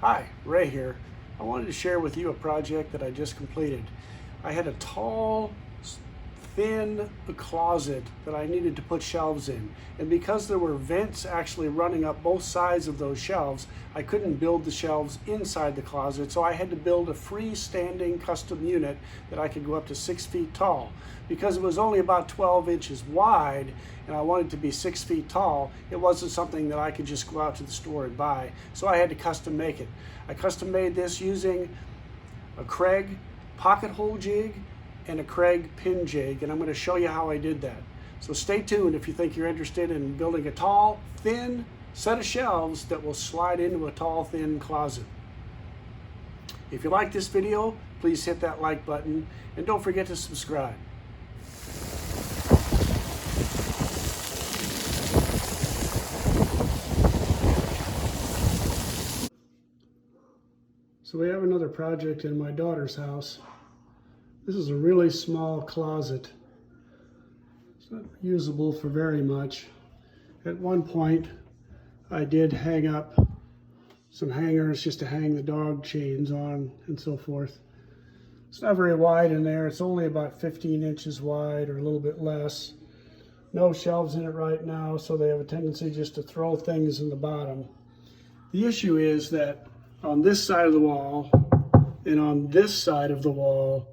Hi, Ray here. I wanted to share with you a project that I just completed. I had a tall, thin closet that I needed to put shelves in. And because there were vents actually running up both sides of those shelves, I couldn't build the shelves inside the closet, so I had to build a freestanding custom unit that I could go up to 6 feet tall. Because it was only about 12 inches wide and I wanted to be 6 feet tall, it wasn't something that I could just go out to the store and buy, so I had to custom make it. I custom made this using a Kreg pocket hole jig and a Kreg pin jig, and I'm going to show you how I did that. So stay tuned if you think you're interested in building a tall, thin set of shelves that will slide into a tall, thin closet. If you like this video, please hit that like button and don't forget to subscribe. So we have another project in my daughter's house. This is a really small closet. It's not usable for very much. At one point, I did hang up some hangers just to hang the dog chains on and so forth. It's not very wide in there. It's only about 15 inches wide or a little bit less. No shelves in it right now, so they have a tendency just to throw things in the bottom. The issue is that on this side of the wall and on this side of the wall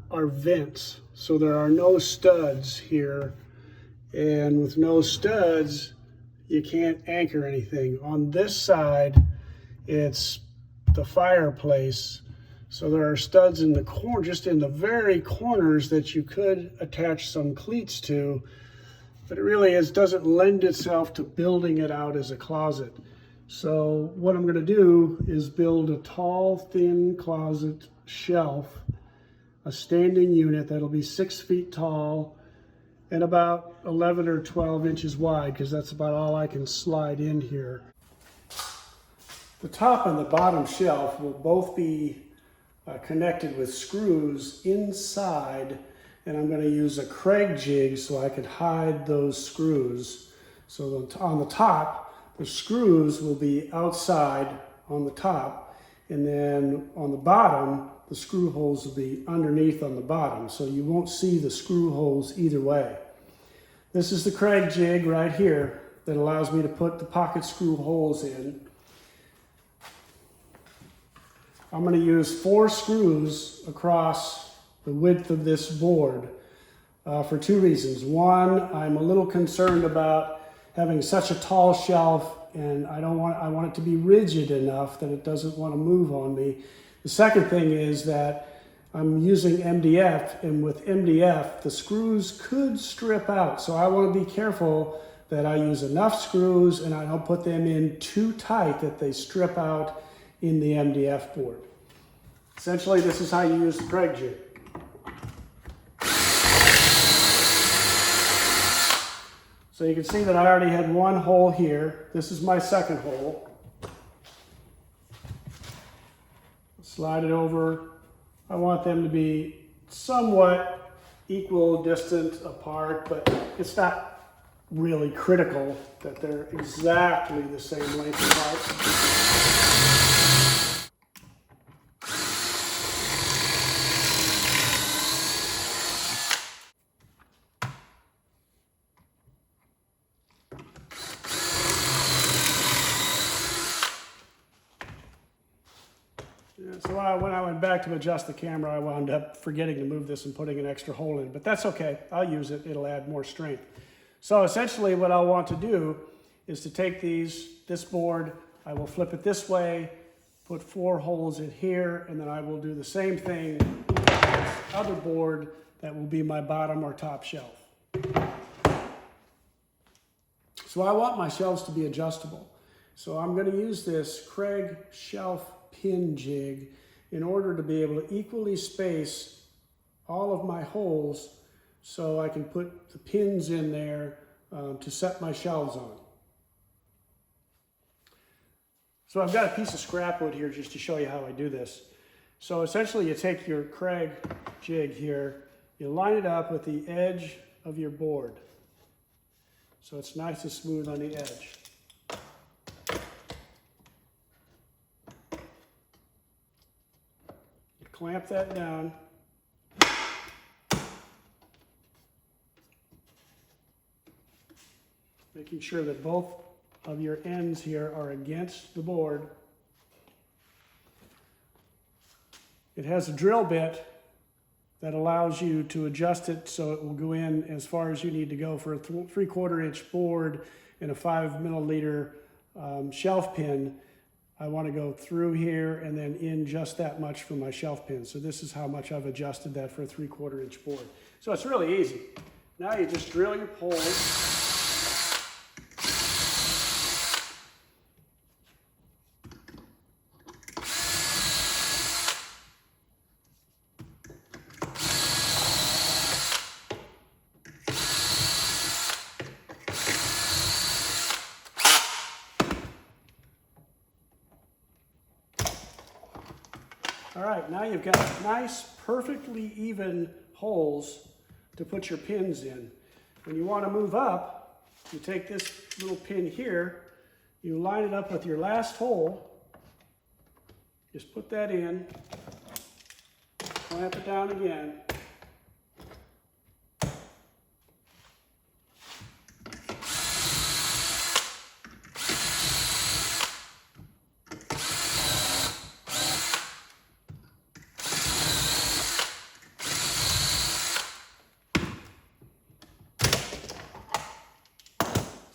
are vents. So there are no studs here, and with no studs, you can't anchor anything. On this side, it's the fireplace. So there are studs in the corner, just in the very corners that you could attach some cleats to, but it really doesn't lend itself to building it out as a closet. So what I'm going to do is build a tall, thin closet shelf, a standing unit that'll be 6 feet tall and about 11 or 12 inches wide, because that's about all I can slide in here. The top and the bottom shelf will both be connected with screws inside, and I'm going to use a Kreg jig so I could hide those screws. So on the top, the screws will be outside on the top, and then on the bottom, the screw holes will be underneath on the bottom, so you won't see the screw holes either way. This is the Kreg jig right here that allows me to put the pocket screw holes in. I'm going to use 4 screws across the width of this board for 2 reasons. One, I'm a little concerned about having such a tall shelf, and I want it to be rigid enough that it doesn't want to move on me. The second thing is that I'm using MDF, and with MDF, the screws could strip out. So I want to be careful that I use enough screws and I don't put them in too tight that they strip out in the MDF board. Essentially, this is how you use the Kreg jig. So you can see that I already had one hole here. This is my second hole. Slide it over. I want them to be somewhat equal distant apart, but it's not really critical that they're exactly the same length apart. So when I went back to adjust the camera, I wound up forgetting to move this and putting an extra hole in, but that's okay. I'll use it. It'll add more strength. So essentially what I'll want to do is to take this board, I will flip it this way, put 4 holes in here, and then I will do the same thing with this other board that will be my bottom or top shelf. So I want my shelves to be adjustable. So I'm going to use this Kreg shelf pin jig in order to be able to equally space all of my holes so I can put the pins in there to set my shelves on. So I've got a piece of scrap wood here just to show you how I do this. So essentially you take your Kreg jig here, you line it up with the edge of your board so it's nice and smooth on the edge. clamp that down. Making sure that both of your ends here are against the board. It has a drill bit that allows you to adjust it so it will go in as far as you need to go. For a 3/4 inch board and a 5 milliliter shelf pin, I want to go through here and then in just that much for my shelf pin. So this is how much I've adjusted that for a 3/4 inch board. So it's really easy. Now you just drill your holes. All right, now you've got nice, perfectly even holes to put your pins in. When you want to move up, you take this little pin here, you line it up with your last hole, just put that in, clamp it down again,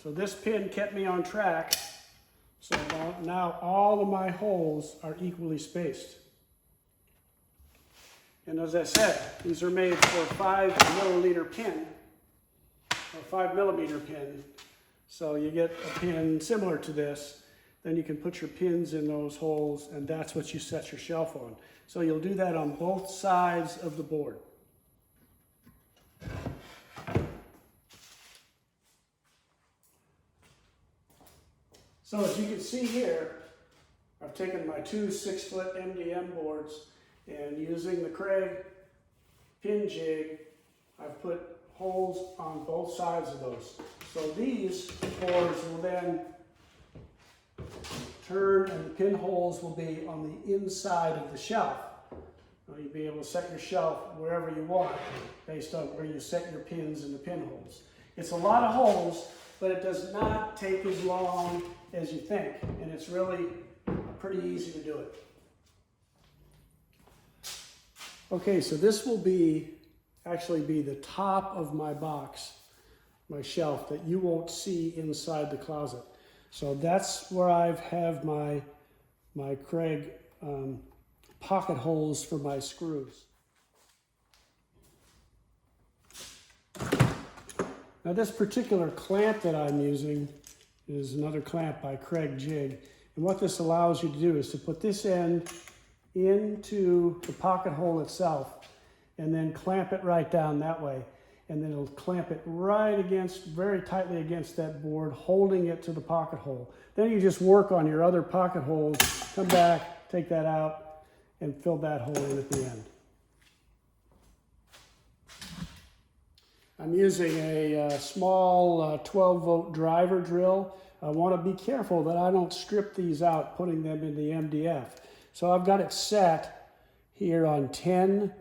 so this pin kept me on track, so now all of my holes are equally spaced. And as I said, these are made for a 5 milliliter pin, or 5 millimeter pin. So you get a pin similar to this, then you can put your pins in those holes, and that's what you set your shelf on. So you'll do that on both sides of the board. So as you can see here, I've taken my two 6-foot MDM boards and using the Kreg pin jig, I've put holes on both sides of those. So these boards will then turn and the pinholes will be on the inside of the shelf. Now you'll be able to set your shelf wherever you want based on where you set your pins and the pinholes. It's a lot of holes, but it does not take as long as you think, and it's really pretty easy to do it. Okay, so this will actually be the top of my box, my shelf, that you won't see inside the closet. So that's where I have my Kreg pocket holes for my screws. Now this particular clamp that I'm using is another clamp by Kreg Jig. And what this allows you to do is to put this end into the pocket hole itself and then clamp it right down that way. And then it'll clamp it right against, very tightly against that board, holding it to the pocket hole. Then you just work on your other pocket holes, come back, take that out, and fill that hole in at the end. I'm using a small 12-volt driver drill. I want to be careful that I don't strip these out, putting them in the MDF. So I've got it set here on 10.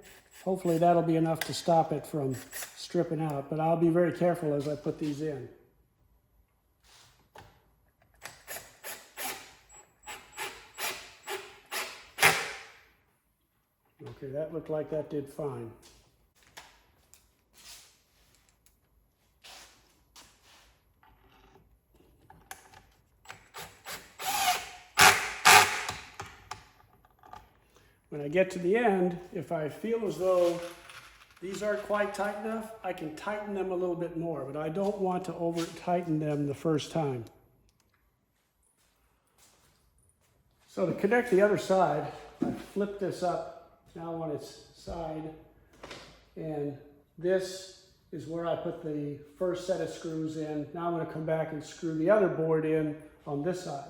Hopefully that'll be enough to stop it from stripping out, but I'll be very careful as I put these in. Okay, that looked like that did fine. When I get to the end, if I feel as though these aren't quite tight enough, I can tighten them a little bit more, but I don't want to over tighten them the first time. So to connect the other side, I flip this up now on its side, and this is where I put the first set of screws in. Now I'm going to come back and screw the other board in on this side.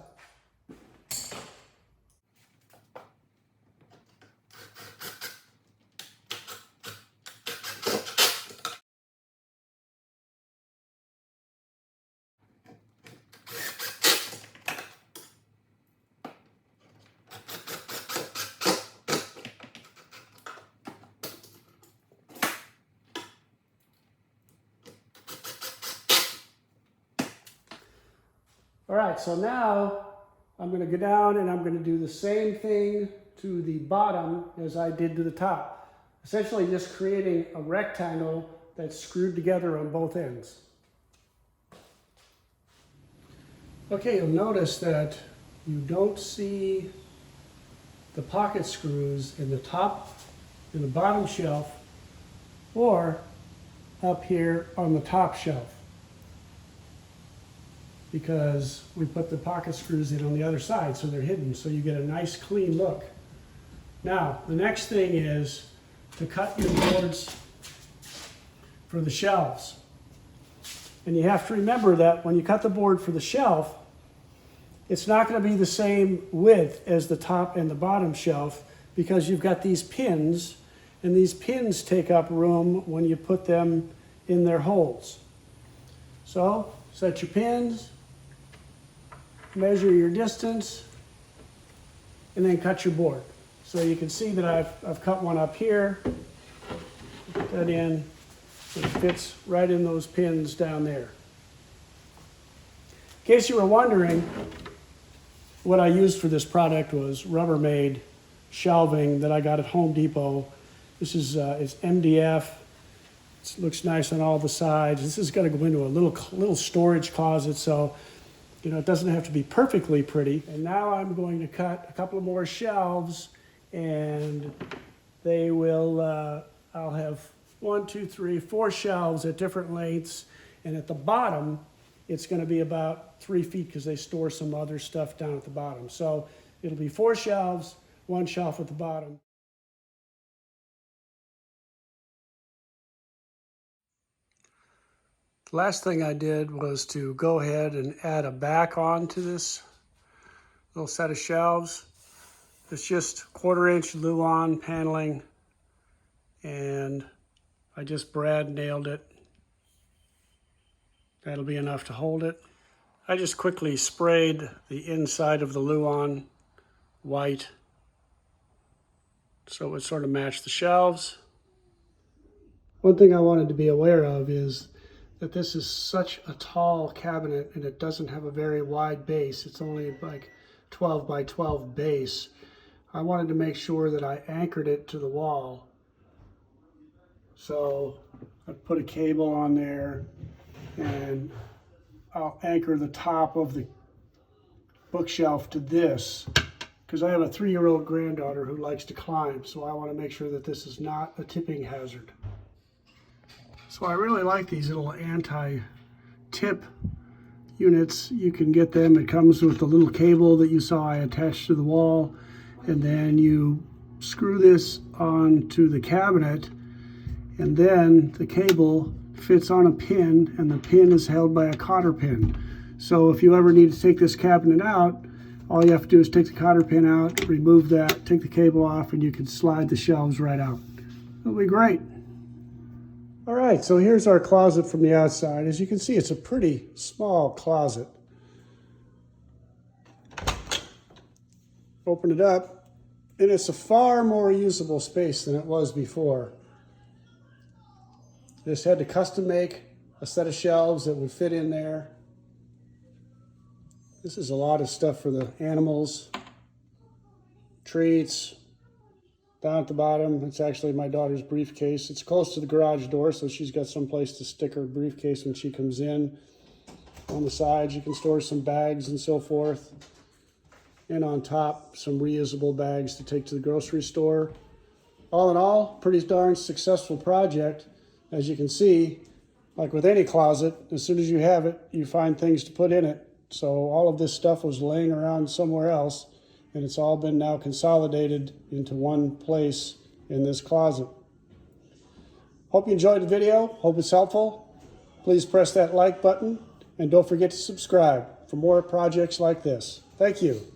All right, so now I'm going to go down and I'm going to do the same thing to the bottom as I did to the top. Essentially just creating a rectangle that's screwed together on both ends. Okay, you'll notice that you don't see the pocket screws in the top and the bottom shelf or up here on the top shelf, because we put the pocket screws in on the other side, so they're hidden, so you get a nice clean look. Now, the next thing is to cut your boards for the shelves. And you have to remember that when you cut the board for the shelf, it's not going to be the same width as the top and the bottom shelf, because you've got these pins, and these pins take up room when you put them in their holes. So, set your pins, measure your distance, and then cut your board. So you can see that I've cut one up here, put that in, it fits right in those pins down there. In case you were wondering, what I used for this product was Rubbermaid shelving that I got at Home Depot. This is it's MDF. It looks nice on all the sides. This is going to go into a little storage closet, so it doesn't have to be perfectly pretty. And now I'm going to cut a couple more shelves, and they will. I'll have 1, 2, 3, 4 shelves at different lengths, and at the bottom, it's going to be about 3 feet because they store some other stuff down at the bottom. So it'll be 4 shelves, 1 shelf at the bottom. The last thing I did was to go ahead and add a back on to this little set of shelves. It's just 1/4-inch Luan paneling, and I just brad nailed it. That'll be enough to hold it. I just quickly sprayed the inside of the Luan white so it would sort of match the shelves. One thing I wanted to be aware of is that this is such a tall cabinet and it doesn't have a very wide base. It's only like 12 by 12 base. I wanted to make sure that I anchored it to the wall. So I put a cable on there, and I'll anchor the top of the bookshelf to this, because I have a 3-year-old granddaughter who likes to climb, so I want to make sure that this is not a tipping hazard. So I really like these little anti-tip units. You can get them. It comes with the little cable that you saw I attached to the wall, and then you screw this onto the cabinet, and then the cable fits on a pin, and the pin is held by a cotter pin. So if you ever need to take this cabinet out, all you have to do is take the cotter pin out, remove that, take the cable off, and you can slide the shelves right out. It'll be great. All right, so here's our closet from the outside. As you can see, it's a pretty small closet. Open it up, and it's a far more usable space than it was before. Just had to custom make a set of shelves that would fit in there. This is a lot of stuff for the animals, treats. Down at the bottom, it's actually my daughter's briefcase. It's close to the garage door, so she's got some place to stick her briefcase when she comes in. On the sides, you can store some bags and so forth. And on top, some reusable bags to take to the grocery store. All in all, pretty darn successful project. As you can see, like with any closet, as soon as you have it, you find things to put in it. So all of this stuff was laying around somewhere else, and it's all been now consolidated into one place in this closet. Hope you enjoyed the video. Hope it's helpful. Please press that like button, and don't forget to subscribe for more projects like this. Thank you.